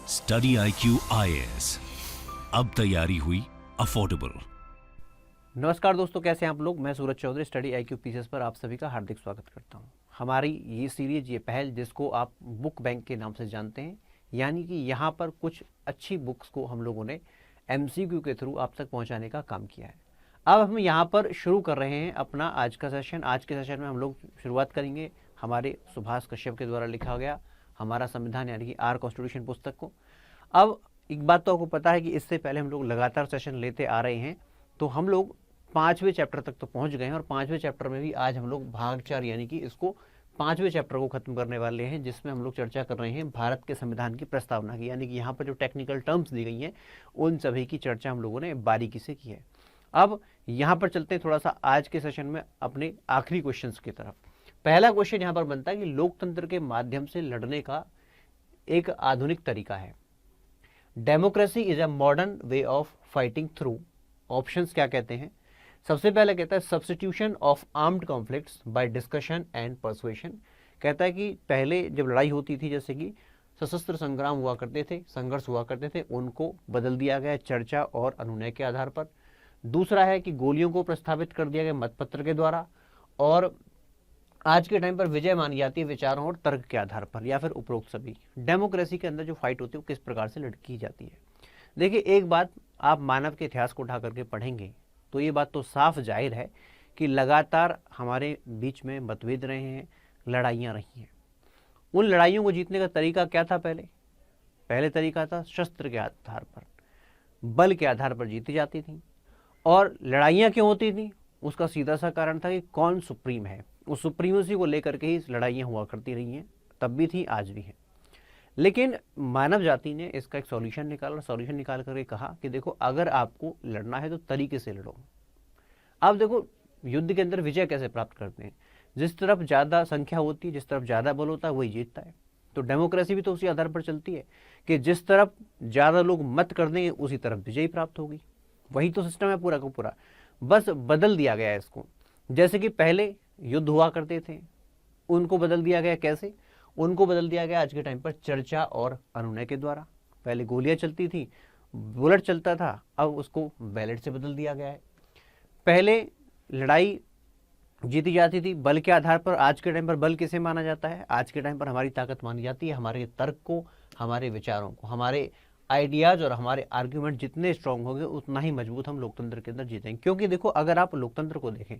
Study IQ IAS, अब तैयारी हुई अफोर्डेबल। नमस्कार दोस्तों, कैसे हैं आप लोग। मैं सूरज चौधरी स्टडी IQ पीसेस पर आप सभी का हार्दिक स्वागत करता हूं। हमारी ये सीरीज, ये पहल जिसको आप बुक बैंक के नाम से जानते हैं, यानी कि यहाँ पर कुछ अच्छी बुक्स को हम लोगों ने MCQ के थ्रू आप तक पहुँचाने का काम किया है। अब हम यहाँ पर शुरू कर रहे हैं अपना आज का सेशन। आज के सेशन में हम लोग शुरुआत करेंगे हमारे सुभाष कश्यप के द्वारा लिखा गया हमारा संविधान यानी कि आर कॉन्स्टिट्यूशन पुस्तक को। अब एक बात तो आपको पता है कि इससे पहले हम लोग लगातार सेशन लेते आ रहे हैं, तो हम लोग 5वें चैप्टर तक तो पहुंच गए हैं। और 5वें चैप्टर में भी आज हम लोग भाग 4 यानी कि इसको 5वें चैप्टर को खत्म करने वाले हैं, जिसमें हम लोग चर्चा कर रहे हैं भारत के संविधान की प्रस्तावना की। यानी कि यहाँ पर जो टेक्निकल टर्म्स दी गई हैं उन सभी की चर्चा हम लोगों ने बारीकी से की है। अब यहाँ पर चलते हैं थोड़ा सा आज के सेशन में अपने आखिरी क्वेश्चन की तरफ। पहला क्वेश्चन यहाँ पर बनता है कि लोकतंत्र के माध्यम से लड़ने का एक आधुनिक तरीका है। Democracy is a modern way of fighting through. Options क्या कहते हैं। सबसे पहले कहता है substitution of armed conflicts by discussion and persuasion. कहता है कि पहले जब लड़ाई होती थी, जैसे कि सशस्त्र संग्राम हुआ करते थे, संघर्ष हुआ करते थे, उनको बदल दिया गया चर्चा और अनुनय के आधार पर। दूसरा है कि गोलियों को प्रस्तावित कर दिया गया मतपत्र के द्वारा। और आज के टाइम पर विजय मानी जाती है विचारों और तर्क के आधार पर, या फिर उपरोक्त सभी। डेमोक्रेसी के अंदर जो फाइट होती है वो किस प्रकार से की जाती है। देखिए, एक बात आप मानव के इतिहास को उठा करके पढ़ेंगे तो ये बात तो साफ जाहिर है कि लगातार हमारे बीच में मतभेद रहे हैं, लड़ाइयाँ रही हैं। उन लड़ाइयों को जीतने का तरीका क्या था। पहले तरीका था शस्त्र के आधार पर, बल के आधार पर जीती जाती थी। और लड़ाइयाँ क्यों होती थी, उसका सीधा सा कारण था कि कौन सुप्रीम है। उस सुप्रीमेसी को लेकर के ही लड़ाइयाँ हुआ करती रही हैं, तब भी थी, आज भी हैं। लेकिन मानव जाति ने इसका एक सॉल्यूशन निकाला। सॉल्यूशन निकाल करके कहा कि देखो, अगर आपको लड़ना है तो तरीके से लड़ो। अब देखो, युद्ध के अंदर विजय कैसे प्राप्त करते हैं। जिस तरफ ज़्यादा संख्या होती है, जिस तरफ ज़्यादा बल होता है, वही जीतता है। तो डेमोक्रेसी भी तो उसी आधार पर चलती है कि जिस तरफ ज़्यादा लोग मत कर देंगे उसी तरफ विजय प्राप्त होगी। वही तो सिस्टम है पूरा का पूरा, बस बदल दिया गया है इसको। जैसे कि पहले युद्ध हुआ करते थे, उनको बदल दिया गया। कैसे? उनको बदल दिया गया आज के टाइम पर चर्चा और अनुनय के द्वारा। पहले गोलियां चलती थी, बुलेट चलता था, अब उसको बैलेट से बदल दिया गया है। पहले लड़ाई जीती जाती थी बल के आधार पर, आज के टाइम पर बल किसे माना जाता है। आज के टाइम पर हमारी ताकत मानी जाती है हमारे तर्क को, हमारे विचारों को। हमारे आइडियाज़ और हमारे आर्ग्यूमेंट जितने स्ट्रांग होंगे उतना ही मजबूत हम लोकतंत्र के अंदर जीतेंगे। क्योंकि देखो, अगर आप लोकतंत्र को देखें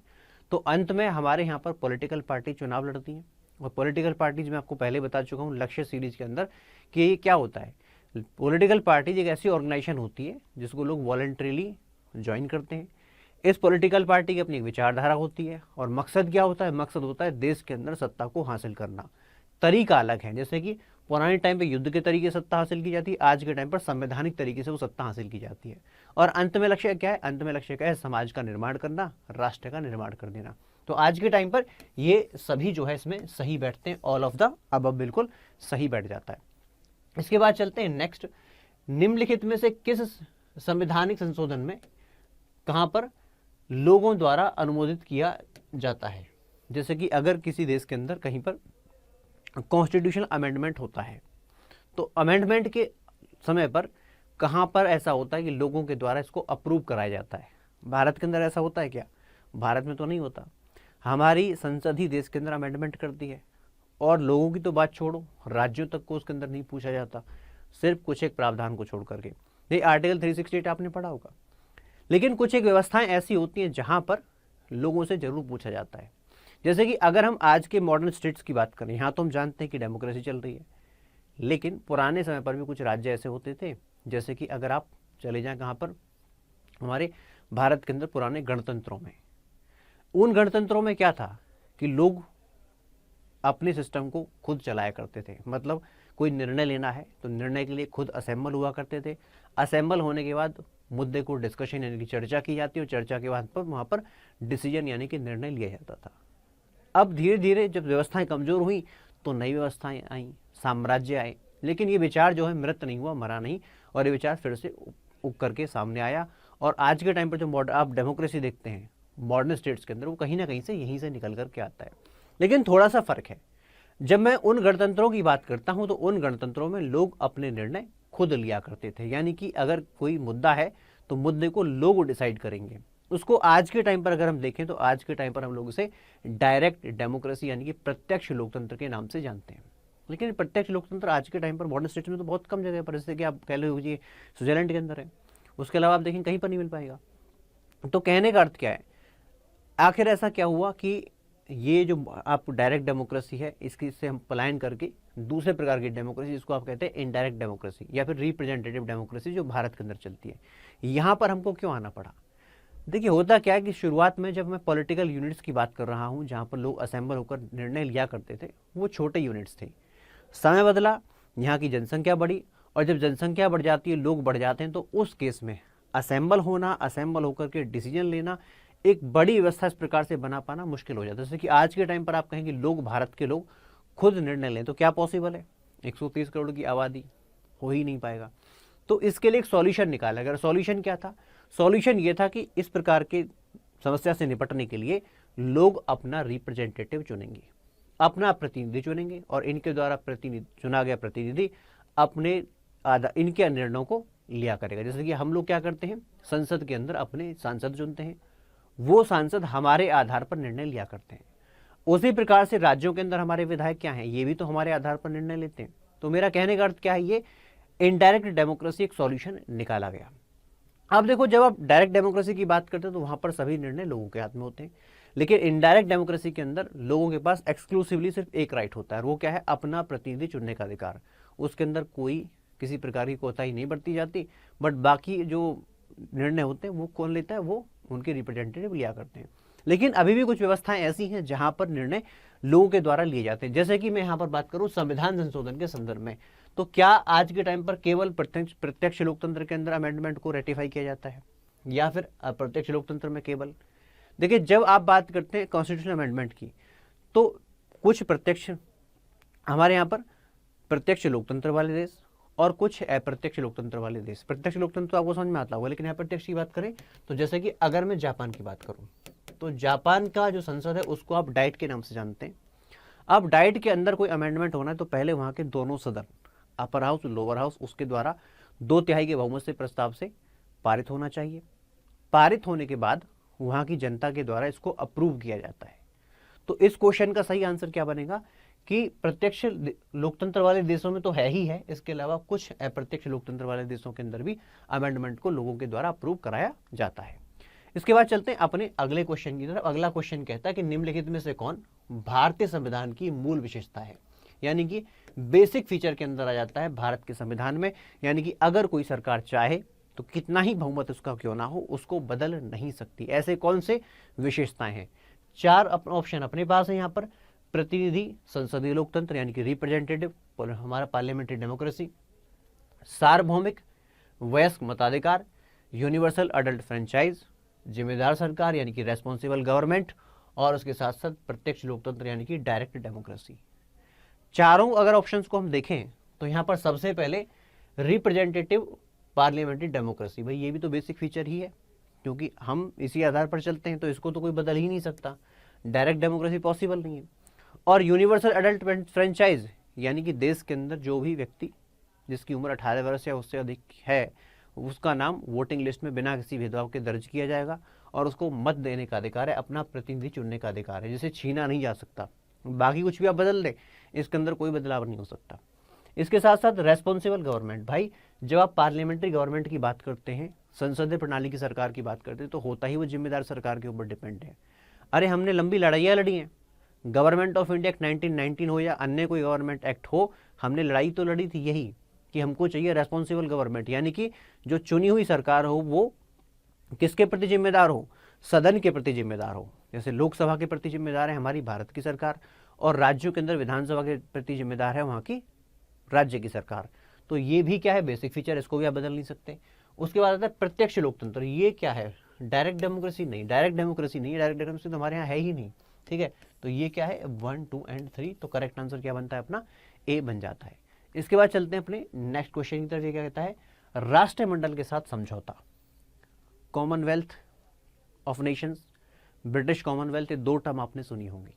तो अंत में हमारे यहाँ पर पॉलिटिकल पार्टी चुनाव लड़ती हैं। और पॉलिटिकल पार्टीज मैं आपको पहले बता चुका हूँ लक्ष्य सीरीज के अंदर कि ये क्या होता है। पॉलिटिकल पार्टीज एक ऐसी ऑर्गेनाइजेशन होती है जिसको लोग वॉलंटरीली ज्वाइन करते हैं। इस पॉलिटिकल पार्टी की अपनी एक विचारधारा होती है और मकसद क्या होता है। मकसद होता है देश के अंदर सत्ता को हासिल करना। तरीका अलग है, जैसे कि पुराने टाइम पे युद्ध के तरीके से सत्ता हासिल की जाती है, आज के टाइम पर संवैधानिक तरीके से वो सत्ता हासिल की जाती है। और अंत में लक्ष्य क्या है। अंत में लक्ष्य क्या है, समाज का निर्माण करना, राष्ट्र का निर्माण कर देना। तो आज के टाइम पर ये सभी जो है इसमें सही बैठते हैं। ऑल ऑफ द अब बिल्कुल सही बैठ जाता है। इसके बाद चलते हैं नेक्स्ट। निम्नलिखित में से किस संवैधानिक संशोधन में कहाँ पर लोगों द्वारा अनुमोदित किया जाता है। जैसे कि अगर किसी देश के अंदर कहीं पर कॉन्स्टिट्यूशनल अमेंडमेंट होता है, तो अमेंडमेंट के समय पर कहाँ पर ऐसा होता है कि लोगों के द्वारा इसको अप्रूव कराया जाता है। भारत के अंदर ऐसा होता है क्या? भारत में तो नहीं होता। हमारी संसद ही देश के अंदर अमेंडमेंट करती है। और लोगों की तो बात छोड़ो, राज्यों तक को उसके अंदर नहीं पूछा जाता, सिर्फ कुछ एक प्रावधान को छोड़ करके। ये आर्टिकल 368 आपने पढ़ा होगा। लेकिन कुछ एक व्यवस्थाएं ऐसी होती हैं जहाँ पर लोगों से जरूर पूछा जाता है। जैसे कि अगर हम आज के मॉडर्न स्टेट्स की बात करें, यहाँ तो हम जानते हैं कि डेमोक्रेसी चल रही है, लेकिन पुराने समय पर भी कुछ राज्य ऐसे होते थे। जैसे कि अगर आप चले जाएं कहाँ पर, हमारे भारत के अंदर पुराने गणतंत्रों में, उन गणतंत्रों में क्या था कि लोग अपने सिस्टम को खुद चलाया करते थे। मतलब कोई निर्णय लेना है तो निर्णय के लिए खुद असेंबल हुआ करते थे। असेंबल होने के बाद मुद्दे को डिस्कशन यानी कि चर्चा की जाती है, और चर्चा के बाद पर वहाँ पर डिसीजन यानी कि निर्णय लिया जाता था। अब धीरे धीरे जब व्यवस्थाएं कमज़ोर हुई तो नई व्यवस्थाएं आई, साम्राज्य आए, लेकिन ये विचार जो है मृत नहीं हुआ, मरा नहीं, और ये विचार फिर से उग करके सामने आया। और आज के टाइम पर जो आप डेमोक्रेसी देखते हैं मॉडर्न स्टेट्स के अंदर, वो कहीं ना कहीं से यहीं से निकल करके आता है। लेकिन थोड़ा सा फ़र्क है। जब मैं उन गणतंत्रों की बात करता हूं तो उन गणतंत्रों में लोग अपने निर्णय खुद लिया करते थे, यानी कि अगर कोई मुद्दा है तो मुद्दे को लोग डिसाइड करेंगे। उसको आज के टाइम पर अगर हम देखें तो आज के टाइम पर हम लोग इसे डायरेक्ट डेमोक्रेसी यानी कि प्रत्यक्ष लोकतंत्र के नाम से जानते हैं। लेकिन प्रत्यक्ष लोकतंत्र आज के टाइम पर मॉडर्न स्टेट्स में तो बहुत कम जगह पर, जैसे कि आप कह लीजिए स्विट्जरलैंड के अंदर है, उसके अलावा आप देखें कहीं पर नहीं मिल पाएगा। तो कहने का अर्थ क्या है, आखिर ऐसा क्या हुआ कि ये जो आप डायरेक्ट डेमोक्रेसी है इसकी से हम पलायन करके दूसरे प्रकार की डेमोक्रेसी, जिसको आप कहते हैं इनडायरेक्ट डेमोक्रेसी या फिर रिप्रेजेंटेटिव डेमोक्रेसी, जो भारत के अंदर चलती है, यहाँ पर हमको क्यों आना पड़ा। देखिए होता क्या है कि शुरुआत में जब मैं पॉलिटिकल यूनिट्स की बात कर रहा हूँ, जहाँ पर लोग असेंबल होकर निर्णय लिया करते थे, वो छोटे यूनिट्स थे। समय बदला, यहाँ की जनसंख्या बढ़ी, और जब जनसंख्या बढ़ जाती है, लोग बढ़ जाते हैं, तो उस केस में असेंबल होना, असेंबल होकर के डिसीजन लेना, एक बड़ी व्यवस्था इस प्रकार से बना पाना मुश्किल हो जाता है। जैसे कि आज के टाइम पर आप कहें कि लोग, भारत के लोग खुद निर्णय लें, तो क्या पॉसिबल है? 130 करोड़ की आबादी, हो ही नहीं पाएगा। तो इसके लिए एक सॉल्यूशन निकाला गया। सॉल्यूशन क्या था? सॉल्यूशन ये था कि इस प्रकार के समस्या से निपटने के लिए लोग अपना रिप्रेजेंटेटिव चुनेंगे, अपना प्रतिनिधि चुनेंगे, और इनके द्वारा प्रतिनिधि चुना गया प्रतिनिधि अपने इनके निर्णयों को लिया करेगा। जैसे कि हम लोग क्या करते हैं, संसद के अंदर अपने सांसद चुनते हैं, वो सांसद हमारे आधार पर निर्णय लिया करते हैं। उसी प्रकार से राज्यों के अंदर हमारे विधायक क्या हैं, ये भी तो हमारे आधार पर निर्णय लेते हैं। तो मेरा कहने का अर्थ क्या है, ये इनडायरेक्ट डेमोक्रेसी एक सॉल्यूशन निकाला गया। अब देखो, जब आप डायरेक्ट डेमोक्रेसी की बात करते हैं तो वहां पर सभी निर्णय लोगों के हाथ में होते हैं, लेकिन इनडायरेक्ट डेमोक्रेसी के अंदर लोगों के पास एक्सक्लूसिवली सिर्फ एक राइट होता है, वो क्या है, अपना प्रतिनिधि चुनने का अधिकार। उसके अंदर कोई किसी प्रकार की कोताही नहीं बरती जाती, बट बाकी जो निर्णय होते हैं वो कौन लेता है, वो उनके रिप्रेजेंटेटिव लिया करते हैं। लेकिन अभी भी कुछ व्यवस्थाएं ऐसी हैं जहां पर निर्णय लोगों के द्वारा लिए जाते हैं। जैसे कि मैं यहाँ पर बात करूं संविधान संशोधन के संदर्भ में, तो क्या आज के टाइम पर केवल प्रत्यक्ष लोकतंत्र के अंदर अमेंडमेंट को रेटिफाई किया जाता है, या फिर अप्रत्यक्ष लोकतंत्र में केवल? देखिए, जब आप बात करते हैं कॉन्स्टिट्यूशनल अमेंडमेंट की, तो कुछ प्रत्यक्ष, हमारे यहाँ पर प्रत्यक्ष लोकतंत्र वाले देश और कुछ अप्रत्यक्ष लोकतंत्र वाले देश। प्रत्यक्ष लोकतंत्र तो आपको समझ में आता होगा, लेकिन अप्रत्यक्ष की बात करें तो जैसे कि अगर मैं जापान की बात करूं, तो जापान का जो संसद है उसको आप डाइट के नाम से जानते हैं। अब डाइट के अंदर कोई अमेंडमेंट होना है तो पहले वहां के दोनों सदन, अपर हाउस, लोअर हाउस, उसके द्वारा 2/3 के बहुमत से प्रस्ताव से पारित होना चाहिए। पारित होने के बाद वहां की जनता के द्वारा इसको अप्रूव किया जाता है। तो इस क्वेश्चन का सही आंसर क्या बनेगा कि प्रत्यक्ष लोकतंत्र वाले देशों में तो है ही है, इसके अलावा कुछ अप्रत्यक्ष लोकतंत्र वाले देशों के अंदर भी अमेंडमेंट को लोगों के द्वारा अप्रूव कराया जाता है। इसके बाद चलते हैं अपने अगले क्वेश्चन की तरफ। अगला क्वेश्चन कहता है कि निम्नलिखित में से कौन भारतीय संविधान की मूल विशेषता है, यानी कि बेसिक फीचर के अंदर आ जाता है भारत के संविधान में। यानी कि अगर कोई सरकार चाहे तो कितना ही बहुमत उसका क्यों ना हो, उसको बदल नहीं सकती। ऐसे कौन से विशेषताएं हैं? 4 ऑप्शन अपने पास है यहाँ पर। प्रतिनिधि संसदीय लोकतंत्र यानी कि रिप्रेजेंटेटिव, हमारा पार्लियामेंट्री डेमोक्रेसी, सार्वभौमिक वयस्क मताधिकार, यूनिवर्सल अडल्ट फ्रेंचाइज, जिम्मेदार सरकार यानी कि रेस्पॉन्सिबल गवर्नमेंट, और उसके साथ साथ प्रत्यक्ष लोकतंत्र यानी कि डायरेक्ट डेमोक्रेसी। चारों अगर ऑप्शंस को हम देखें तो यहाँ पर सबसे पहले रिप्रेजेंटेटिव पार्लियामेंट्री डेमोक्रेसी, भाई ये भी तो बेसिक फीचर ही है, क्योंकि हम इसी आधार पर चलते हैं, तो इसको तो कोई बदल ही नहीं सकता। डायरेक्ट डेमोक्रेसी पॉसिबल नहीं है। और यूनिवर्सल अडल्ट फ्रेंचाइज यानी कि देश के अंदर जो भी व्यक्ति जिसकी उम्र 18 वर्ष या उससे अधिक है, उसका नाम वोटिंग लिस्ट में बिना किसी भेदभाव के दर्ज किया जाएगा, और उसको मत देने का अधिकार है, अपना प्रतिनिधि चुनने का अधिकार है, जिसे छीना नहीं जा सकता। बाकी कुछ भी आप बदल दें, इसके अंदर कोई बदलाव नहीं हो सकता। इसके साथ साथ रेस्पॉन्सिबल गवर्नमेंट, भाई जब आप पार्लियामेंट्री गवर्नमेंट की बात करते हैं, संसदीय प्रणाली की सरकार की बात करते हैं, तो होता ही वो जिम्मेदार सरकार के ऊपर डिपेंड है। अरे हमने लंबी लड़ाइयाँ लड़ी हैं, गवर्नमेंट ऑफ इंडिया एक्ट 1919 हो या अन्य कोई गवर्नमेंट एक्ट हो, हमने लड़ाई तो लड़ी थी यही कि हमको चाहिए रेस्पॉन्सिबल गवर्नमेंट, यानी कि जो चुनी हुई सरकार हो वो किसके प्रति जिम्मेदार हो, सदन के प्रति जिम्मेदार हो। जैसे लोकसभा के प्रति जिम्मेदार है हमारी भारत की सरकार, और राज्यों के अंदर विधानसभा के प्रति जिम्मेदार है वहाँ की राज्य की सरकार। तो ये भी क्या है, बेसिक फीचर, इसको भी आप बदल नहीं सकते। उसके बाद आता है प्रत्यक्ष लोकतंत्र। ये क्या है, डायरेक्ट डेमोक्रेसी नहीं, डायरेक्ट डेमोक्रेसी नहीं, डायरेक्ट डेमोक्रेसी तो हमारे यहाँ है ही नहीं, ठीक है। तो ये क्या है, 1, 2 एंड 3, तो करेक्ट आंसर क्या बनता है अपना, ए बन जाता है। इसके बाद चलते हैं अपने नेक्स्ट क्वेश्चन की तरफ। ये क्या कहता है, राष्ट्रमंडल के साथ समझौता, Commonwealth of Nations, British Commonwealth, ये 2 टर्म आपने सुनी होंगी।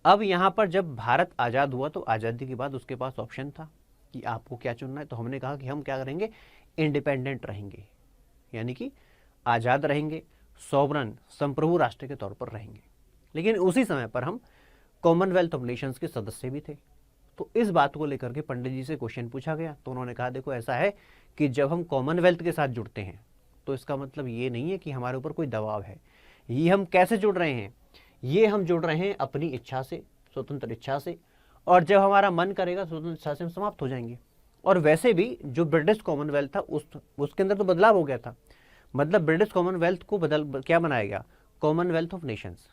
अब यहाँ पर जब भारत आज़ाद हुआ तो आज़ादी के बाद उसके पास ऑप्शन था कि आपको क्या चुनना है, तो हमने कहा कि हम क्या करेंगे, इंडिपेंडेंट रहेंगे, यानी कि आज़ाद रहेंगे, सॉवरन संप्रभु राष्ट्र के तौर पर रहेंगे। लेकिन उसी समय पर हम कॉमनवेल्थ ऑफ नेशंस के सदस्य भी थे। तो इस बात को लेकर के पंडित जी से क्वेश्चन पूछा गया, तो उन्होंने कहा देखो ऐसा है कि जब हम कॉमनवेल्थ के साथ जुड़ते हैं तो इसका मतलब ये नहीं है कि हमारे ऊपर कोई दबाव है। ये हम कैसे जुड़ रहे हैं, ये हम जुड़ रहे हैं अपनी इच्छा से, स्वतंत्र इच्छा से, और जब हमारा मन करेगा स्वतंत्र इच्छा से हम समाप्त हो जाएंगे। और वैसे भी जो ब्रिटिश कॉमनवेल्थ था उसके अंदर तो बदलाव हो गया था। मतलब ब्रिटिश कॉमनवेल्थ को क्या बनाया गया, कॉमनवेल्थ ऑफ नेशंस।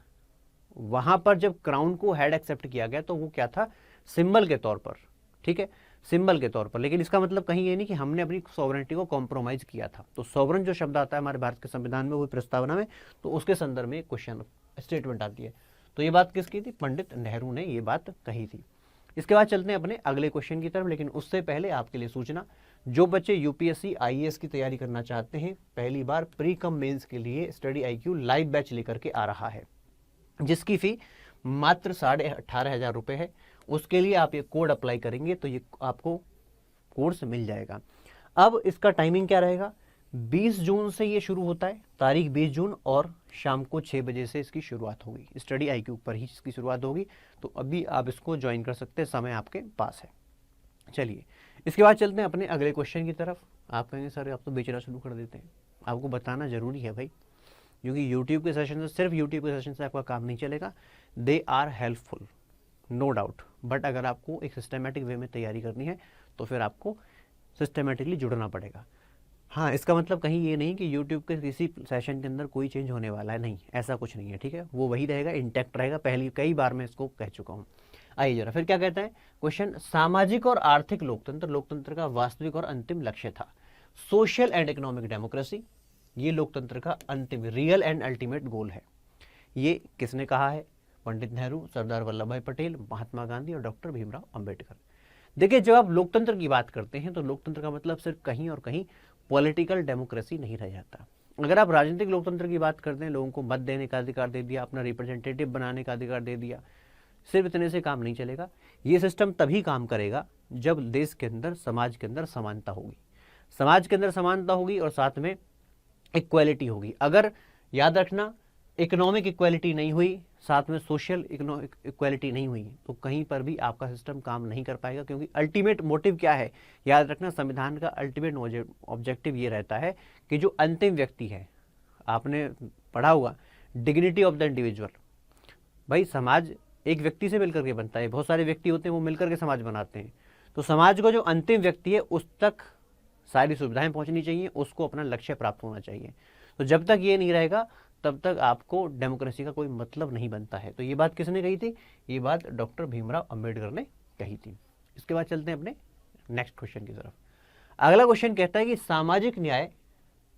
वहां पर जब क्राउन को हेड एक्सेप्ट किया गया तो वो क्या था, सिंबल के तौर पर, ठीक है, सिंबल के तौर पर। लेकिन इसका मतलब कहीं ये नहीं कि हमने अपनी सॉवरेनिटी को कॉम्प्रोमाइज किया था। तो सॉवरन जो शब्द आता है हमारे भारत के संविधान में, वो प्रस्तावना में, तो उसके संदर्भ में क्वेश्चन स्टेटमेंट आती है। तो ये बात किसकी थी, पंडित नेहरू ने ये बात कही थी। इसके बाद चलते हैं अपने अगले क्वेश्चन की तरफ, लेकिन उससे पहले आपके लिए सूचना, जो बच्चे यूपीएससी आईएएस की तैयारी करना चाहते हैं, पहली बार प्री कम मेंस के लिए स्टडी आईक्यू लाइव बैच लेकर के आ रहा है, जिसकी फी मात्र 18,500 रुपये है। उसके लिए आप ये कोड अप्लाई करेंगे तो ये आपको कोर्स मिल जाएगा। अब इसका टाइमिंग क्या रहेगा, 20 जून से ये शुरू होता है, तारीख 20 जून, और शाम को 6 बजे से इसकी शुरुआत होगी। स्टडी आईक्यू पर ही इसकी शुरुआत होगी, तो अभी आप इसको ज्वाइन कर सकते हैं, समय आपके पास है। चलिए इसके बाद चलते हैं अपने अगले क्वेश्चन की तरफ। आप कहेंगे सर आप तो बेचना शुरू कर देते हैं, आपको बताना जरूरी है भाई, क्योंकि यूट्यूब के सेशन से, सिर्फ यूट्यूब के सेशन से आपका काम नहीं चलेगा। They are helpful no doubt, but अगर आपको एक सिस्टमेटिक वे में तैयारी करनी है तो फिर आपको सिस्टमेटिकली जुड़ना पड़ेगा। हाँ, इसका मतलब कहीं ये नहीं कि यूट्यूब के किसी सेशन के अंदर कोई चेंज होने वाला है, नहीं, ऐसा कुछ नहीं है, ठीक है, वो वही रहेगा, इंटैक्ट रहेगा। पहली कई बार मैं इसको कह चुका हूँ। आइए जरा फिर क्या कहता है क्वेश्चन, सामाजिक और आर्थिक लोकतंत्र लोकतंत्र का वास्तविक और अंतिम लक्ष्य था। सोशल एंड इकोनॉमिक डेमोक्रेसी ये लोकतंत्र का अंतिम, रियल एंड अल्टीमेट गोल है। ये किसने कहा है, पंडित नेहरू, सरदार वल्लभ भाई पटेल, महात्मा गांधी और डॉक्टर भीमराव अंबेडकर। देखिए जब आप लोकतंत्र की बात करते हैं तो लोकतंत्र का मतलब सिर्फ कहीं और कहीं पॉलिटिकल डेमोक्रेसी नहीं रह जाता। अगर आप राजनीतिक लोकतंत्र की बात करते हैं, लोगों को मत देने का अधिकार दे दिया, अपना रिप्रेजेंटेटिव बनाने का अधिकार दे दिया, सिर्फ इतने से काम नहीं चलेगा। ये सिस्टम तभी काम करेगा जब देश के अंदर, समाज के अंदर समानता होगी, समाज के अंदर समानता होगी और साथ में इक्वालिटी होगी। अगर याद रखना इकोनॉमिक इक्वालिटी नहीं हुई, साथ में सोशल इक्वालिटी नहीं हुई, तो कहीं पर भी आपका सिस्टम काम नहीं कर पाएगा। क्योंकि अल्टीमेट मोटिव क्या है, याद रखना संविधान का अल्टीमेट ऑब्जेक्टिव ये रहता है कि जो अंतिम व्यक्ति है, आपने पढ़ा होगा डिग्निटी ऑफ द इंडिविजुअल। भाई समाज एक व्यक्ति से मिलकर के बनता है, बहुत सारे व्यक्ति होते हैं वो मिलकर के समाज बनाते हैं। तो समाज को जो अंतिम व्यक्ति है उस तक सारी सुविधाएं पहुंचनी चाहिए, उसको अपना लक्ष्य प्राप्त होना चाहिए। तो जब तक ये नहीं रहेगा तब तक आपको डेमोक्रेसी का कोई मतलब नहीं बनता है। तो ये बात किसने कही थी, ये बात डॉक्टर भीमराव अंबेडकर ने कही थी। इसके बाद चलते हैं अपने नेक्स्ट क्वेश्चन की तरफ। अगला क्वेश्चन कहता है कि सामाजिक न्याय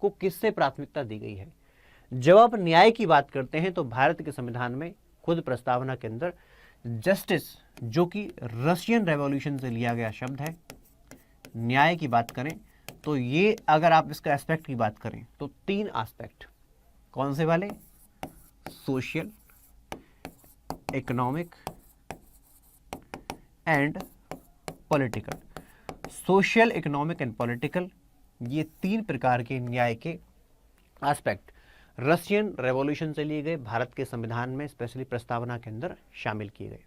को किससे प्राथमिकता दी गई है। जब आप न्याय की बात करते हैं तो भारत के संविधान में खुद प्रस्तावना के अंदर जस्टिस, जो कि रशियन रेवोल्यूशन से लिया गया शब्द है, न्याय की बात करें तो ये अगर आप इसका एस्पेक्ट की बात करें तो 3 एस्पेक्ट, कौन से वाले, social, economic and political. Social, economic and political, ये 3 प्रकार के न्याय के एस्पेक्ट रशियन रेवोल्यूशन से लिए गए, भारत के संविधान में स्पेशली प्रस्तावना के अंदर शामिल किए गए।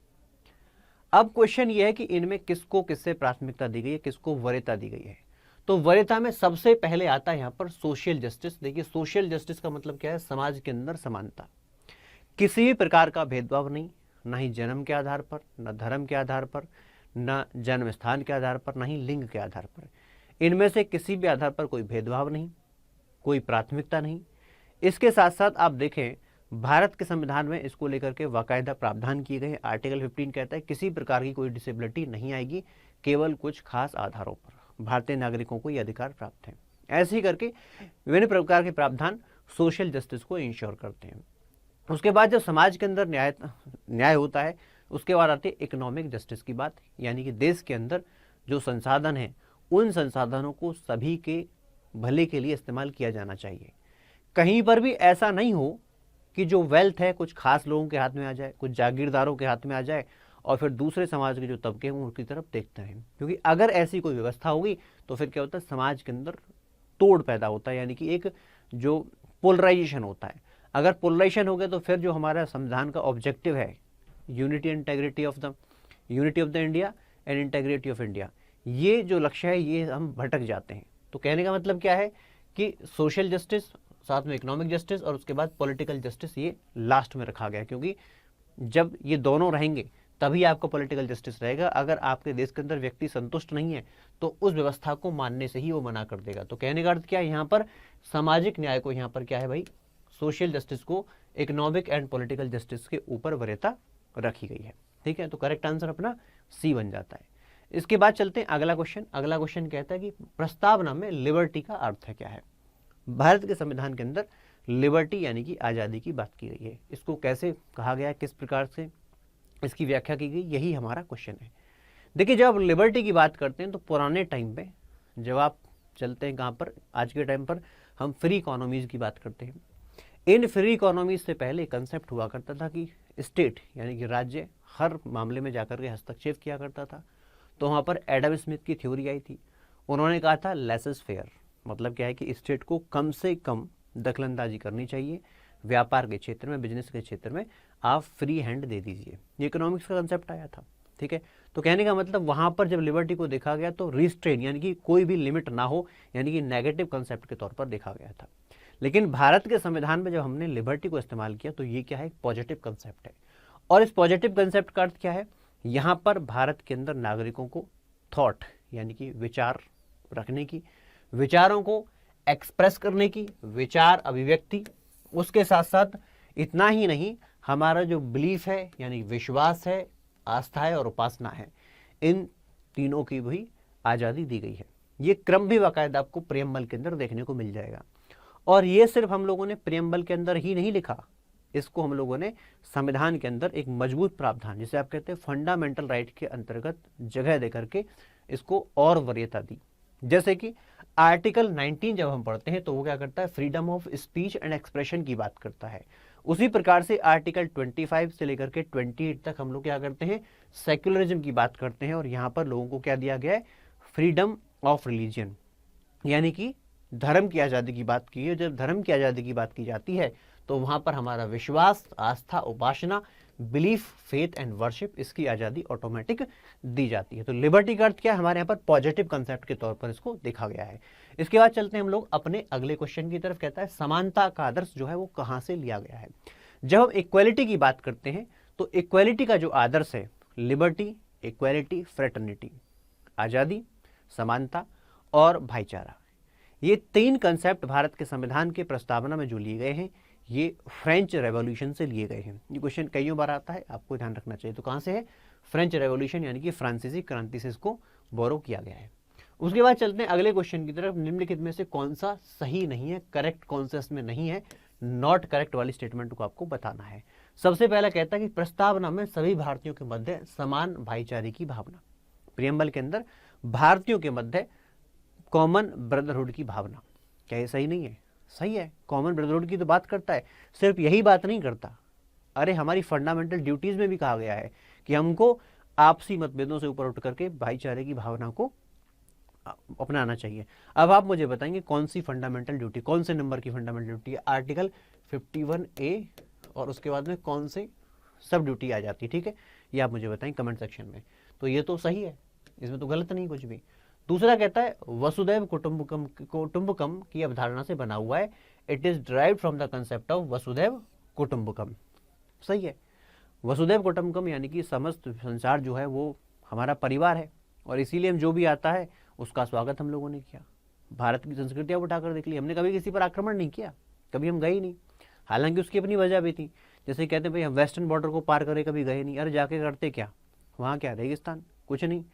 अब क्वेश्चन ये है कि इनमें किसको किससे प्राथमिकता दी गई है, किसको वरीयता दी गई है। तो वरीयता में सबसे पहले आता है यहाँ पर सोशल जस्टिस। देखिए सोशल जस्टिस का मतलब क्या है, समाज के अंदर समानता, किसी भी प्रकार का भेदभाव नहीं, ना ही जन्म के आधार पर, न धर्म के आधार पर, न जन्म स्थान के आधार पर, न ही लिंग के आधार पर। इनमें से किसी भी आधार पर कोई भेदभाव नहीं, कोई प्राथमिकता नहीं। इसके साथ साथ आप देखें भारत के संविधान में इसको लेकर के बाकायदा प्रावधान किए गए हैं। आर्टिकल 15 कहता है किसी प्रकार की कोई डिसेबिलिटी नहीं आएगी, केवल कुछ खास आधारों पर भारतीय नागरिकों को ये अधिकार प्राप्त है। ऐसे ही करके विभिन्न प्रकार के प्रावधान सोशल जस्टिस को इंश्योर करते हैं। उसके बाद जब समाज के अंदर न्याय होता है, उसके बाद आती है इकोनॉमिक जस्टिस की बात, यानी कि देश के अंदर जो संसाधन है उन संसाधनों को सभी के भले के लिए इस्तेमाल किया जाना चाहिए। कहीं पर भी ऐसा नहीं हो कि जो वेल्थ है कुछ खास लोगों के हाथ में आ जाए, कुछ जागीरदारों के हाथ में आ जाए और फिर दूसरे समाज के जो तबके हैं उनकी तरफ देखते हैं। क्योंकि अगर ऐसी कोई व्यवस्था होगी तो फिर क्या होता है, समाज के अंदर तोड़ पैदा होता है, यानी कि एक जो पोलराइजेशन होता है। अगर पोलराइजेशन हो गया तो फिर जो हमारा संविधान का ऑब्जेक्टिव है, unity integrity of the India and integrity of India, ये जो लक्ष्य है ये हम भटक जाते हैं। तो कहने का मतलब क्या है कि सोशल जस्टिस, साथ में इकोनॉमिक जस्टिस और उसके बाद पॉलिटिकल जस्टिस, ये लास्ट में रखा गया है। क्योंकि जब ये दोनों रहेंगे तभी आपका पॉलिटिकल जस्टिस रहेगा। अगर आपके देश के अंदर व्यक्ति संतुष्ट नहीं है तो उस व्यवस्था को मानने से ही वो मना कर देगा। तो कहने का अर्थ क्या है, यहाँ पर सामाजिक न्याय को, यहाँ पर क्या है भाई, सोशल जस्टिस को इकोनॉमिक एंड पॉलिटिकल जस्टिस के ऊपर वरीयता रखी गई है। ठीक है, तो करेक्ट आंसर अपना सी बन जाता है। इसके बाद चलते हैं अगला क्वेश्चन। अगला क्वेश्चन कहता है कि प्रस्तावना में लिबर्टी का अर्थ है क्या है। भारत के संविधान के अंदर लिबर्टी यानी कि आज़ादी की बात की गई है। इसको कैसे कहा गया है, किस प्रकार से इसकी व्याख्या की गई, यही हमारा क्वेश्चन है। देखिए, जब आप लिबर्टी की बात करते हैं तो पुराने टाइम पे जब आप चलते हैं कहाँ पर, आज के टाइम पर हम फ्री इकोनॉमीज़ की बात करते हैं। इन फ्री इकोनॉमीज से पहले कंसेप्ट हुआ करता था कि स्टेट यानी कि राज्य हर मामले में जाकर के हस्तक्षेप किया करता था। तो वहाँ पर एडम स्मिथ की थ्योरी आई थी। उन्होंने कहा था लेसेस फेयर, मतलब क्या है कि स्टेट को कम से कम दखलंदाजी करनी चाहिए, व्यापार के क्षेत्र में, बिजनेस के क्षेत्र में आप फ्री हैंड दे दीजिए। ये इकोनॉमिक्स का कंसेप्ट आया था। ठीक है, तो कहने का मतलब वहाँ पर जब लिबर्टी को देखा गया तो रिस्ट्रेन यानी कि कोई भी लिमिट ना हो, यानी कि नेगेटिव कंसेप्ट के तौर पर देखा गया था। लेकिन भारत के संविधान में जब हमने लिबर्टी को इस्तेमाल किया तो ये क्या है, पॉजिटिव कंसेप्ट है। और इस पॉजिटिव कंसेप्ट का अर्थ क्या है, यहाँ पर भारत के अंदर नागरिकों को थॉट यानी कि विचार रखने की, विचारों को एक्सप्रेस करने की, विचार अभिव्यक्ति, उसके साथ साथ इतना ही नहीं, हमारा जो बिलीफ है यानी विश्वास है, आस्था है और उपासना है, इन तीनों की भी आज़ादी दी गई है। ये क्रम भी बाकायदा आपको प्रेमबल के अंदर देखने को मिल जाएगा। और ये सिर्फ हम लोगों ने प्रेमबल के अंदर ही नहीं लिखा, इसको हम लोगों ने संविधान के अंदर एक मजबूत प्रावधान, जिसे आप कहते हैं फंडामेंटल राइट के अंतर्गत जगह देकर के इसको और वरीयता दी। जैसे कि आर्टिकल 19 जब हम पढ़ते हैं तो वो क्या करता है, freedom of speech and expression की बात करता है। उसी प्रकार से आर्टिकल 25 से लेकर के 28 तक हम लोग क्या करते हैं, सेक्युलरिज्म की बात करते हैं। और यहाँ पर लोगों को क्या दिया गया है, फ्रीडम ऑफ रिलीजन, यानी कि धर्म की आज़ादी की बात की है। जब धर्म की आज़ादी की बात की जाती है तो वहाँ पर हमारा विश्वास, आस्था, उपासना, बिलीफ, फेथ एंड वर्शिप, इसकी आज़ादी ऑटोमेटिक दी जाती है। तो लिबर्टी का अर्थ क्या है, हमारे यहाँ पर पॉजिटिव कंसेप्ट के तौर पर इसको देखा गया है। इसके बाद चलते हैं हम लोग अपने अगले क्वेश्चन की तरफ। कहता है समानता का आदर्श जो है वो कहाँ से लिया गया है। जब हम इक्वलिटी की बात करते हैं तो इक्वलिटी का जो आदर्श है, लिबर्टी, इक्वलिटी, फ्रेटर्निटी, आज़ादी, समानता और भाईचारा, ये तीन कंसेप्ट भारत के संविधान के प्रस्तावना में जो लिए गए हैं ये फ्रेंच रेवोल्यूशन से लिए गए हैं। ये क्वेश्चन कई बार आता है, आपको ध्यान रखना चाहिए। तो कहाँ से है, फ्रेंच रेवोल्यूशन यानी कि फ्रांसीसी क्रांति से इसको बोरो किया गया है। उसके बाद चलते हैं अगले क्वेश्चन की तरफ। निम्नलिखित में से कौन सा सही नहीं है, करेक्ट कौन सा इसमें नहीं है, नॉट करेक्ट वाली स्टेटमेंट को आपको बताना है। सबसे पहला कहता है कि प्रस्तावना में सभी भारतीयों के मध्य समान भाईचारे की भावना, प्रियम्बल के अंदर भारतीयों के मध्य कॉमन ब्रदरहुड की भावना, क्या ये सही नहीं है? सही है, कॉमन ब्रदरहुड की तो बात करता है, सिर्फ यही बात नहीं करता। अरे हमारी फंडामेंटल ड्यूटीज में भी कहा गया है कि हमको आपसी मतभेदों से ऊपर उठ करके भाईचारे की भावना को अपनाना चाहिए। अब आप मुझे बताएंगे कौन सी फंडामेंटल ड्यूटी, कौन से नंबर की फंडामेंटल ड्यूटी है? आर्टिकल 51A और उसके बाद में कौन से सब ड्यूटी आ जाती है, ठीक है, ये आप मुझे बताएं कमेंट सेक्शन में। तो ये तो सही है, इसमें तो गलत नहीं कुछ भी। दूसरा कहता है वसुदैव कुटुंबकम की अवधारणा से बना हुआ है, it is derived from the concept of वसुदैव कुटुंबकम। सही है, वसुदैव कुटुंबकम यानी कि समस्त संसार जो है वो हमारा परिवार है और इसीलिए हम जो भी आता है उसका स्वागत हम लोगों ने किया। भारत की संस्कृतियाँ उठाकर देख ली हमने, कभी किसी पर आक्रमण नहीं किया, कभी हम गए ही नहीं, हालांकि उसकी अपनी वजह भी थी। जैसे कहते हैं भाई हम वेस्टर्न बॉर्डर को पार करे कभी गए नहीं, अरे जाके करते क्या, वहाँ क्या रेगिस्तान, कुछ नहीं,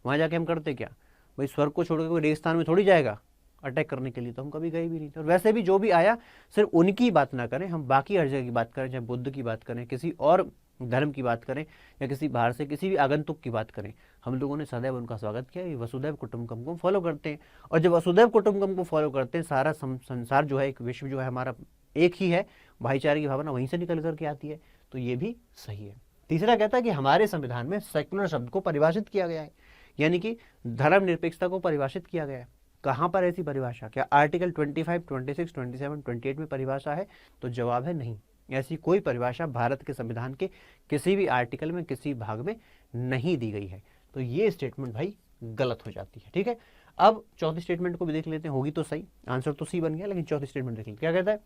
वहाँ जाके हम करते क्या भाई, स्वर्ग को छोड़कर कोई रेगिस्तान में थोड़ी जाएगा अटैक करने के लिए, तो हम कभी गए भी नहीं थे। और वैसे भी जो भी आया सिर्फ उनकी बात ना करें, हम बाकी हर जगह की बात करें, चाहे बुद्ध की बात करें, किसी और धर्म की बात करें या किसी बाहर से किसी भी आगंतुक की बात करें, हम लोगों ने सदैव उनका स्वागत किया। ये वसुदैव कुटुंबकम को फॉलो करते हैं और जब वसुदैव कुटुंबकम को फॉलो करते हैं सारा संसार जो है, एक विश्व जो है हमारा एक ही है, भाईचारे की भावना वहीं से निकल करके आती है, तो ये भी सही है। तीसरा कहता है कि हमारे संविधान में सेक्युलर शब्द को परिभाषित किया गया है, यानी कि धर्मनिरपेक्षता को परिभाषित किया गया है। कहाँ पर ऐसी परिभाषा? क्या आर्टिकल 25, 26, 27, 28 में परिभाषा है? तो जवाब है नहीं। ऐसी कोई परिभाषा भारत के संविधान के किसी भी आर्टिकल में, किसी भाग में नहीं दी गई है। तो ये स्टेटमेंट भाई गलत हो जाती है। ठीक है, अब चौथी स्टेटमेंट को भी देख लेते हैं, होगी तो सही, आंसर तो सी बन गया, लेकिन चौथी स्टेटमेंट देख लेते क्या कहता है।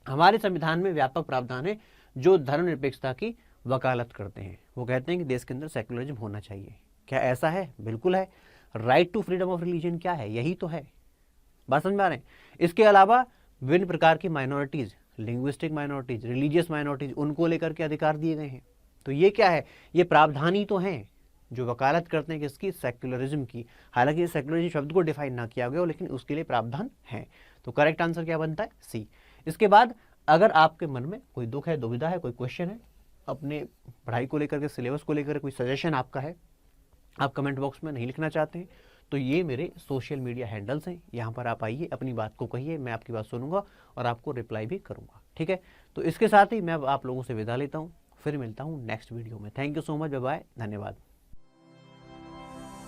हमारे संविधान में व्यापक प्रावधान है जो धर्मनिरपेक्षता की वकालत करते हैं। वो कहते हैं कि देश के अंदर सेक्युलरिज्म होना चाहिए। क्या ऐसा है? बिल्कुल है। Right to freedom of religion क्या है? यही तो है। बात समझ में आ रहे हैं? इसके अलावा विभिन्न प्रकार की minorities, linguistic minorities, religious minorities, उनको लेकर के अधिकार दिए गए हैं। तो ये क्या है? ये प्रावधान ही तो हैं जो वकालत करते हैं किसकी? सेक्युलरिज्म की। हालांकि सेक्युलरिज्म शब्द को डिफाइन ना किया गया हो, लेकिन उसके लिए प्रावधान है। तो करेक्ट आंसर क्या बनता है? सी। इसके बाद अगर आपके मन में कोई दुख है, दुविधा है, कोई क्वेश्चन है अपने पढ़ाई को लेकर के, सिलेबस को लेकर, कोई सजेशन आपका है, आप कमेंट बॉक्स में नहीं लिखना चाहते हैं, तो ये मेरे सोशल मीडिया हैंडल्स हैं, यहाँ पर आप आइए, अपनी बात को कहिए, मैं आपकी बात सुनूंगा और आपको रिप्लाई भी करूंगा। ठीक है, तो इसके साथ ही मैं अब आप लोगों से विदा लेता हूँ, फिर मिलता हूँ नेक्स्ट वीडियो में। Thank you so much, bye bye, धन्यवाद।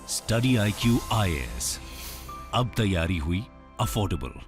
स्टडी IQ IAS, अब तैयारी हुई अफोर्डेबल।